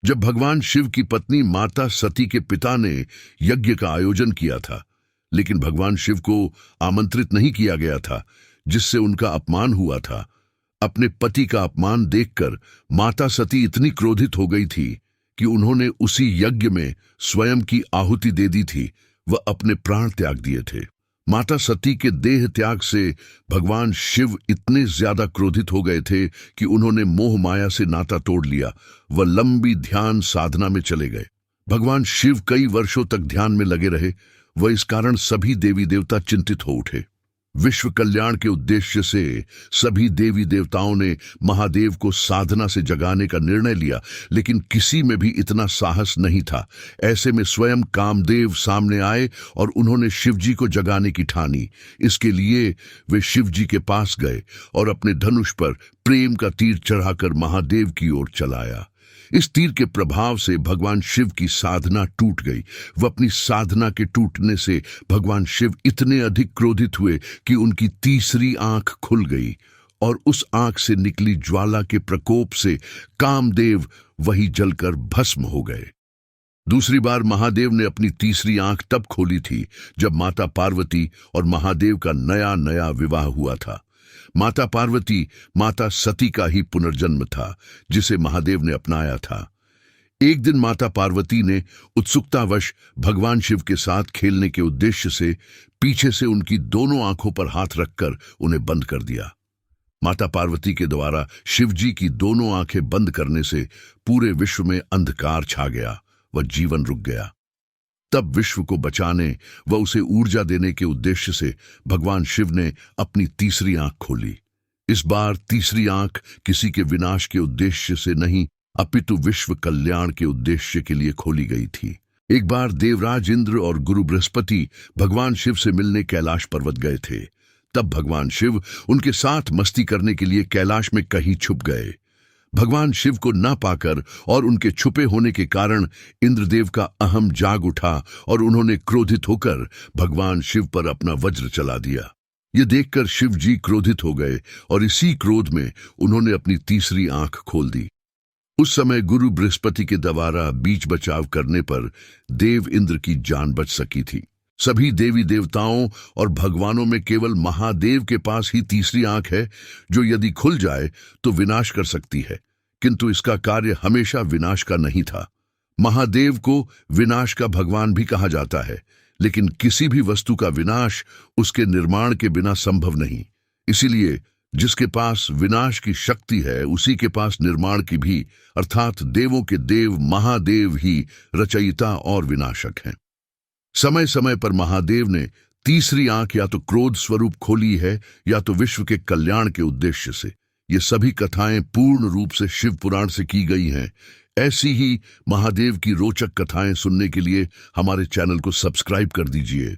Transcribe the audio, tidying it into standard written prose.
जब भगवान शिव की पत्नी माता सती के पिता ने यज्ञ का आयोजन किया था, लेकिन भगवान शिव को आमंत्रित नहीं किया गया था, जिससे उनका अपमान हुआ था। अपने पति का अपमान देखकर माता सती इतनी क्रोधित हो गई थी कि उन्होंने उसी यज्ञ में स्वयं की आहुति दे दी थी। वह अपने प्राण त्याग दिए थे। माता सती के देह त्याग से भगवान शिव इतने ज्यादा क्रोधित हो गए थे कि उन्होंने मोह माया से नाता तोड़ लिया। वह लंबी ध्यान साधना में चले गए। भगवान शिव कई वर्षों तक ध्यान में लगे रहे। वह इस कारण सभी देवी देवता चिंतित हो उठे। विश्व कल्याण के उद्देश्य से सभी देवी देवताओं ने महादेव को साधना से जगाने का निर्णय लिया, लेकिन किसी में भी इतना साहस नहीं था। ऐसे में स्वयं कामदेव सामने आए और उन्होंने शिवजी को जगाने की ठानी। इसके लिए वे शिवजी के पास गए और अपने धनुष पर प्रेम का तीर चढ़ाकर महादेव की ओर चलाया। इस तीर के प्रभाव से भगवान शिव की साधना टूट गई। वह अपनी साधना के टूटने से भगवान शिव इतने अधिक क्रोधित हुए कि उनकी तीसरी आंख खुल गई और उस आंख से निकली ज्वाला के प्रकोप से कामदेव वही जलकर भस्म हो गए। दूसरी बार महादेव ने अपनी तीसरी आंख तब खोली थी जब माता पार्वती और महादेव का नया नया विवाह हुआ था। माता पार्वती माता सती का ही पुनर्जन्म था, जिसे महादेव ने अपनाया था। एक दिन माता पार्वती ने उत्सुकतावश भगवान शिव के साथ खेलने के उद्देश्य से पीछे से उनकी दोनों आंखों पर हाथ रखकर उन्हें बंद कर दिया। माता पार्वती के द्वारा शिवजी की दोनों आंखें बंद करने से पूरे विश्व में अंधकार छा गया। वह जीवन रुक गया। तब विश्व को बचाने व उसे ऊर्जा देने के उद्देश्य से भगवान शिव ने अपनी तीसरी आंख खोली। इस बार तीसरी आंख किसी के विनाश के उद्देश्य से नहीं, अपितु विश्व कल्याण के उद्देश्य के लिए खोली गई थी। एक बार देवराज इंद्र और गुरु बृहस्पति भगवान शिव से मिलने कैलाश पर्वत गए थे। तब भगवान शिव उनके साथ मस्ती करने के लिए कैलाश में कहीं छुप गए। भगवान शिव को न पाकर और उनके छुपे होने के कारण इंद्रदेव का अहम जाग उठा और उन्होंने क्रोधित होकर भगवान शिव पर अपना वज्र चला दिया। ये देखकर शिव जी क्रोधित हो गए और इसी क्रोध में उन्होंने अपनी तीसरी आंख खोल दी। उस समय गुरु बृहस्पति के द्वारा बीच बचाव करने पर देव इंद्र की जान बच सकी थी। सभी देवी देवताओं और भगवानों में केवल महादेव के पास ही तीसरी आंख है, जो यदि खुल जाए तो विनाश कर सकती है, किंतु इसका कार्य हमेशा विनाश का नहीं था। महादेव को विनाश का भगवान भी कहा जाता है, लेकिन किसी भी वस्तु का विनाश उसके निर्माण के बिना संभव नहीं। इसीलिए जिसके पास विनाश की शक्ति है, उसी के पास निर्माण की भी, अर्थात देवों के देव महादेव ही रचयिता और विनाशक हैं। समय समय पर महादेव ने तीसरी आंख या तो क्रोध स्वरूप खोली है या तो विश्व के कल्याण के उद्देश्य से। ये सभी कथाएं पूर्ण रूप से शिव पुराण से की गई हैं। ऐसी ही महादेव की रोचक कथाएं सुनने के लिए हमारे चैनल को सब्सक्राइब कर दीजिए।